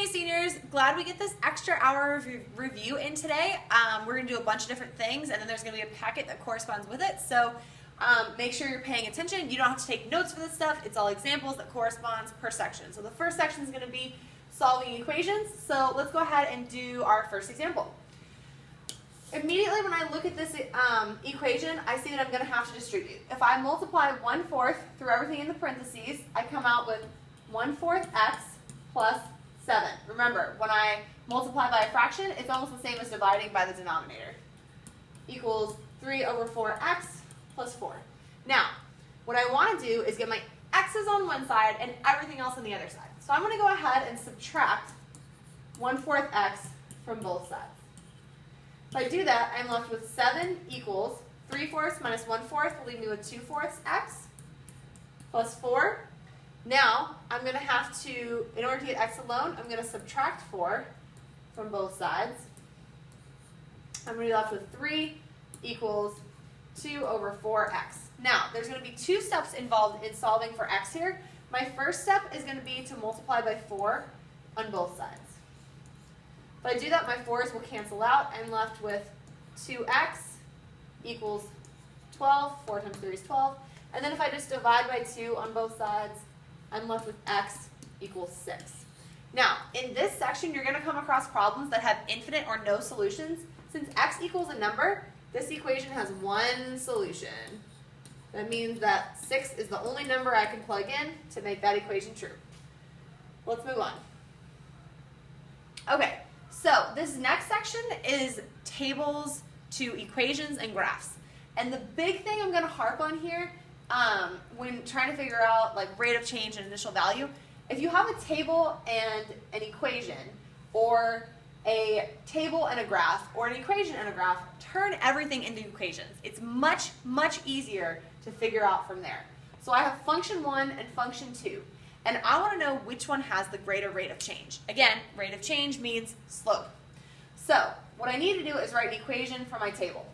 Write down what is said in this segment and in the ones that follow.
seniors, glad we get this extra hour of review in today. We're going to do a bunch of different things, and then there's going to be a packet that corresponds with it. So make sure you're paying attention. You don't have to take notes for this stuff. It's all examples that corresponds per section. So the first section is going to be solving equations. So let's go ahead and do our first example. Immediately when I look at this equation, I see that I'm going to have to distribute. If I multiply 1/4 through everything in the parentheses, I come out with 1/4 x plus 7. Remember, when I multiply by a fraction, it's almost the same as dividing by the denominator. Equals 3/4x plus 4. Now, what I want to do is get my x's on one side and everything else on the other side. So I'm going to go ahead and subtract 1/4 x from both sides. If I do that, I'm left with 7 equals 3/4 minus 1/4 will leave me with 2/4 x plus 4. Now, I'm going to have to, in order to get x alone, I'm going to subtract 4 from both sides. I'm going to be left with 3 equals 2/4x. Now, there's going to be 2 steps involved in solving for x here. My first step is going to be to multiply by 4 on both sides. If I do that, my 4's will cancel out. I'm left with 2x equals 12. 4 times 3 is 12. And then if I just divide by 2 on both sides, I'm left with x equals 6. Now, in this section, you're going to come across problems that have infinite or no solutions. Since x equals a number, this equation has one solution. That means that 6 is the only number I can plug in to make that equation true. Let's move on. Okay, so this next section is tables to equations and graphs. And the big thing I'm going to harp on here when trying to figure out like rate of change and initial value, if you have a table and an equation, or a table and a graph, or an equation and a graph, turn everything into equations. It's much, much easier to figure out from there. So I have function 1 and function 2, and I want to know which one has the greater rate of change. Again, rate of change means slope. So what I need to do is write an equation for my table.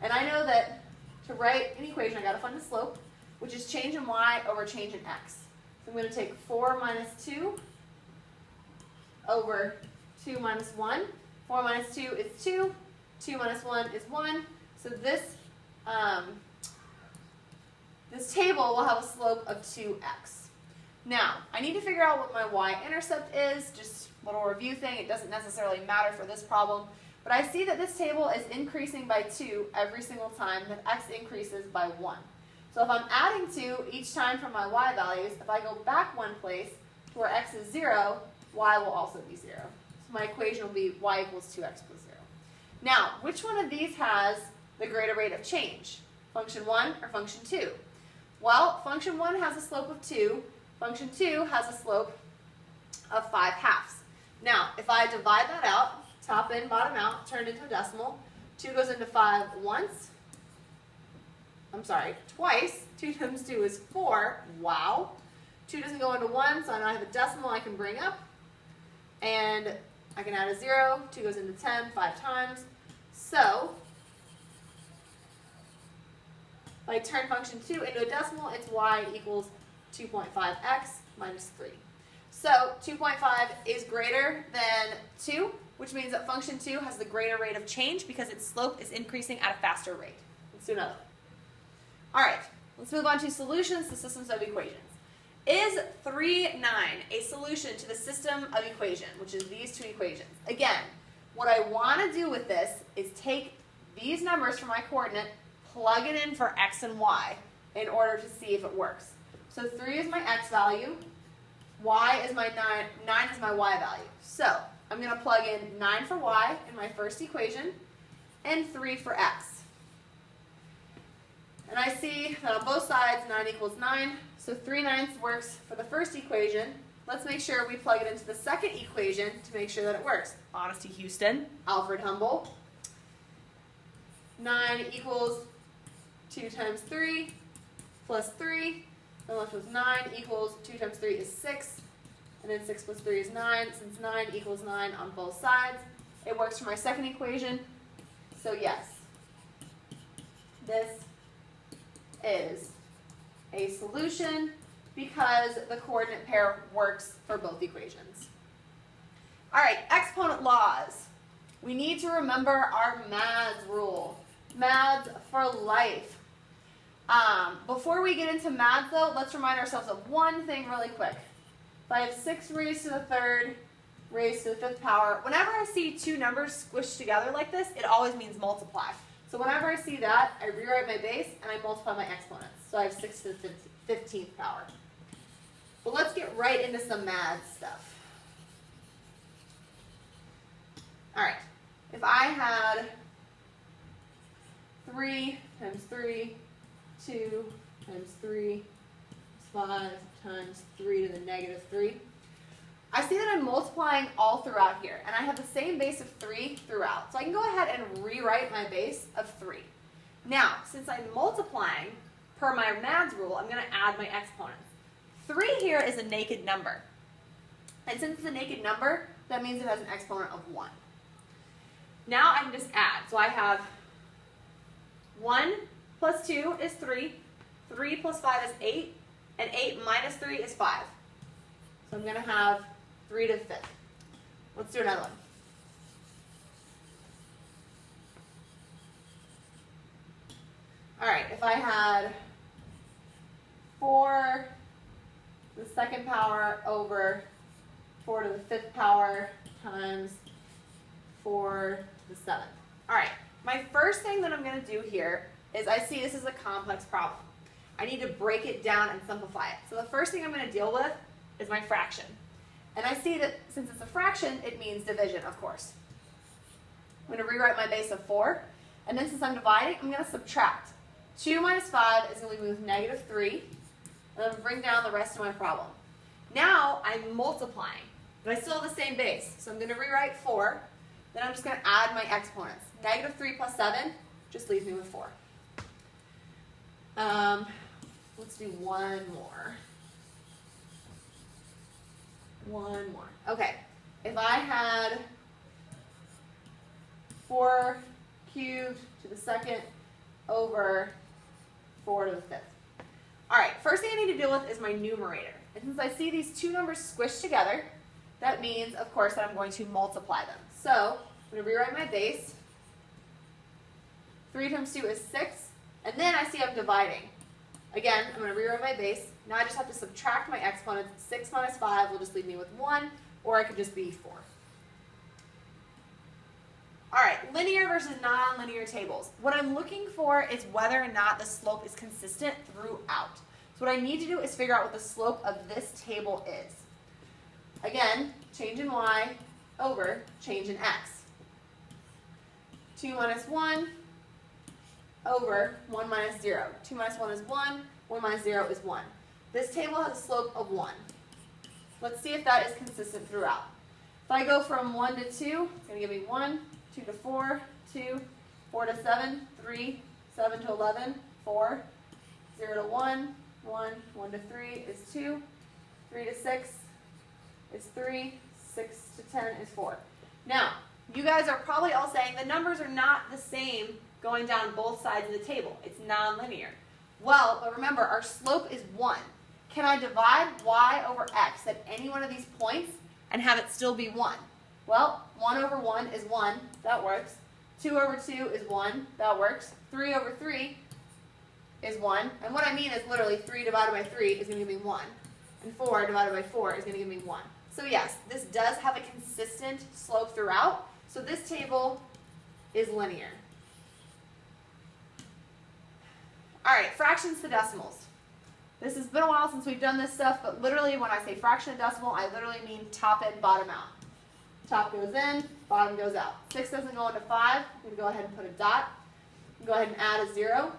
And I know that to write an equation, I got to find the slope, which is change in y over change in x. So I'm going to take 4 minus 2 over 2 minus 1. 4 minus 2 is 2. 2 minus 1 is 1. So this table will have a slope of 2x. Now, I need to figure out what my y-intercept is. Just a little review thing. It doesn't necessarily matter for this problem. But I see that this table is increasing by 2 every single time that x increases by 1. So if I'm adding 2 each time for my y values, if I go back one place to where x is 0, y will also be 0. So my equation will be y equals 2x plus 0. Now, which one of these has the greater rate of change? Function 1 or function 2? Well, function 1 has a slope of 2. Function 2 has a slope of 5/2. Now, if I divide that out, top in, bottom out, turned into a decimal, 2 goes into 5 once. Twice. 2 times 2 is 4. Wow. 2 doesn't go into 1, so I know I have a decimal I can bring up. And I can add a 0. 2 goes into 10 5 times. So, if I turn function 2 into a decimal, it's y equals 2.5x minus 3. So, 2.5 is greater than 2, which means that function 2 has the greater rate of change because its slope is increasing at a faster rate. Let's do another one. All right, let's move on to solutions to systems of equations. Is 3, 9 a solution to the system of equation, which is these 2 equations? Again, what I want to do with this is take these numbers from my coordinate, plug it in for x and y in order to see if it works. So 3 is my x value, y is my 9 is my y value. So I'm going to plug in 9 for y in my first equation and 3 for x. And I see that on both sides 9 equals 9, so 3/9 works for the first equation. Let's make sure we plug it into the second equation to make sure that it works. Honesty Houston, Alfred Humble. 9 equals 2 times 3 plus 3. I'm left with 9 equals 2 times 3 is 6. And then 6 plus 3 is 9. Since 9 equals 9 on both sides, it works for my second equation. So yes, this is a solution because the coordinate pair works for both equations. All right, exponent laws. We need to remember our MADS rule. MADS for life. Before we get into MADS though, let's remind ourselves of one thing really quick. If I have 6 raised to the third, raised to the 5th power, whenever I see two numbers squished together like this, it always means multiply. So whenever I see that, I rewrite my base and I multiply my exponents. So I have 6 to the 15th power. But let's get right into some MADS stuff. All right, if I had 3 times 3, 2 times 3, 5 times 3 to the negative 3, I see that I'm multiplying all throughout here, and I have the same base of 3 throughout. So I can go ahead and rewrite my base of 3. Now, since I'm multiplying per my MADS rule, I'm going to add my exponents. 3 here is a naked number. And since it's a naked number, that means it has an exponent of 1. Now I can just add. So I have 1 plus 2 is 3, 3 plus 5 is 8, and 8 minus 3 is 5. So I'm going to have 3 to the 5th. Let's do another one. All right, if I had 4 to the 2nd power over 4 to the 5th power times 4 to the 7th. All right, my first thing that I'm going to do here is I see this is a complex problem. I need to break it down and simplify it. So the first thing I'm going to deal with is my fraction. And I see that since it's a fraction, it means division, of course. I'm going to rewrite my base of 4. And then since I'm dividing, I'm going to subtract. 2 minus 5 is going to leave me with negative 3. And I'm going to bring down the rest of my problem. Now I'm multiplying, but I still have the same base. So I'm going to rewrite 4. Then I'm just going to add my exponents. Negative 3 plus 7 just leaves me with 4. Let's do one more. One more. Okay. If I had 4 cubed to the 2nd over 4 to the 5th. All right, first thing I need to deal with is my numerator. And since I see these two numbers squished together, that means, of course, that I'm going to multiply them. So I'm going to rewrite my base. 3 times 2 is 6. And then I see I'm dividing. Again, I'm going to rewrite my base. Now I just have to subtract my exponents. 6 minus 5 will just leave me with 1, or it could just be 4. All right, linear versus non-linear tables. What I'm looking for is whether or not the slope is consistent throughout. So what I need to do is figure out what the slope of this table is. Again, change in y over change in x. 2 minus 1 over 1 minus 0. 2 minus 1 is 1, 1 minus 0 is 1. This table has a slope of 1. Let's see if that is consistent throughout. If I go from 1 to 2, it's going to give me 1, 2 to 4, 2, 4 to 7, 3, 7 to 11, 4, 0 to 1, 1, 1 to 3 is 2, 3 to 6 is 3, 6 to 10 is 4. Now, you guys are probably all saying the numbers are not the same going down both sides of the table. It's nonlinear. Well, but remember, our slope is 1. Can I divide y over x at any one of these points and have it still be 1? Well, 1 over 1 is 1. That works. 2 over 2 is 1. That works. 3 over 3 is 1. And what I mean is literally 3 divided by 3 is going to give me 1. And 4 divided by 4 is going to give me 1. So yes, this does have a consistent slope throughout. So this table is linear. All right, fractions to decimals. This has been a while since we've done this stuff, but literally when I say fraction to decimal, I literally mean top in, bottom out. Top goes in, bottom goes out. 6 doesn't go into 5. I'm going to go ahead and put a dot. Go ahead and add a 0.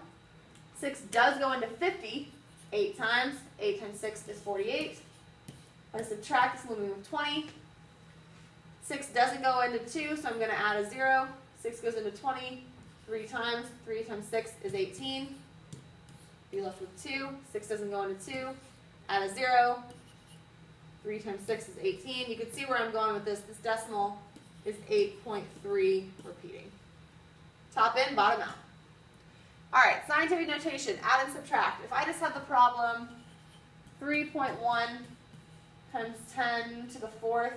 6 does go into 50 8 times. 8 times 6 is 48. I subtract, it's leaving me with 20. 6 doesn't go into 2, so I'm going to add a 0. 6 goes into 20 3 times. 3 times 6 is 18. Be left with 2. 6 doesn't go into 2. Add a 0. 3 times 6 is 18. You can see where I'm going with this. This decimal is 8.3 repeating. Top in, bottom out. All right, scientific notation, add and subtract. If I just have the problem 3.1 times 10 to the 4th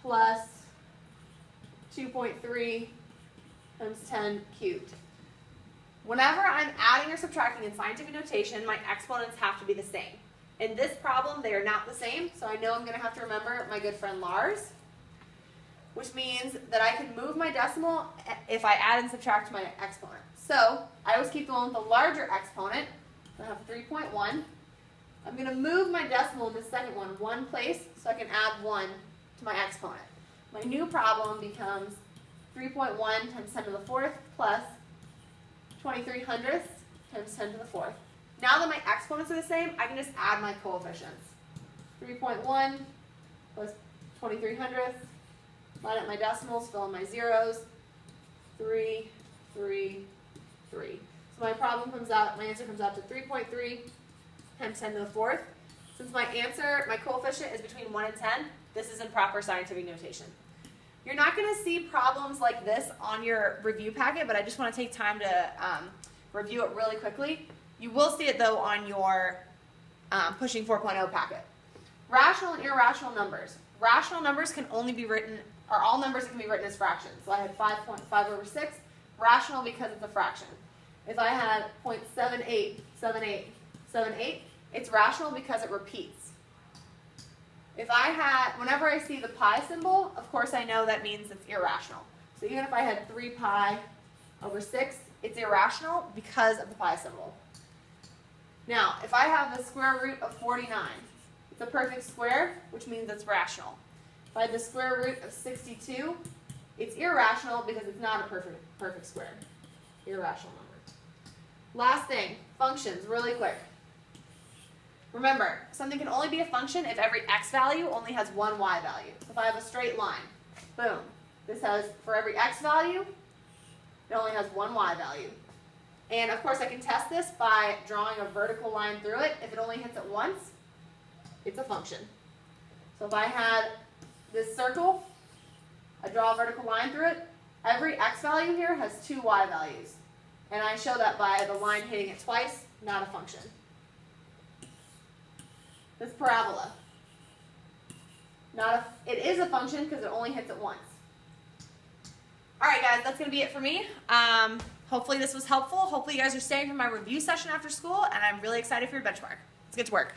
plus 2.3 times 10 cubed. Whenever I'm adding or subtracting in scientific notation, my exponents have to be the same. In this problem, they are not the same, so I know I'm going to have to remember my good friend Lars, which means that I can move my decimal if I add and subtract my exponent. So I always keep the one with the larger exponent. So I have 3.1. I'm going to move my decimal in the second one place, so I can add 1 to my exponent. My new problem becomes 3.1 times 10 to the 4th plus 23 hundredths times 10 to the 4th. Now that my exponents are the same, I can just add my coefficients. 3.1 plus 23 hundredths. Line up my decimals, fill in my zeros. 3, 3, 3. So my problem comes out, my answer comes out to 3.3 times 10 to the 4th. Since my answer, my coefficient is between 1 and 10, this is in proper scientific notation. You're not going to see problems like this on your review packet, but I just want to take time to review it really quickly. You will see it, though, on your Pushing 4.0 packet. Rational and irrational numbers. Rational numbers can only be written, are all numbers that can be written as fractions. So I had 5.5 over 6, rational because it's a fraction. If I had 0.787878, it's rational because it repeats. If I had, whenever I see the pi symbol, of course I know that means it's irrational. So even if I had 3 pi over 6, it's irrational because of the pi symbol. Now, if I have the square root of 49, it's a perfect square, which means it's rational. If I had the square root of 62, it's irrational because it's not a perfect square. Irrational number. Last thing, functions, really quick. Remember, something can only be a function if every x value only has one y value. So if I have a straight line, boom, this has, for every x value, it only has one y value. And of course I can test this by drawing a vertical line through it. If it only hits it once, it's a function. So if I had this circle, I draw a vertical line through it, every x value here has two y values. And I show that by the line hitting it twice, not a function. This parabola. It is a function because it only hits it once. All right, guys, that's going to be it for me. Hopefully this was helpful. Hopefully you guys are staying for my review session after school, and I'm really excited for your benchmark. Let's get to work.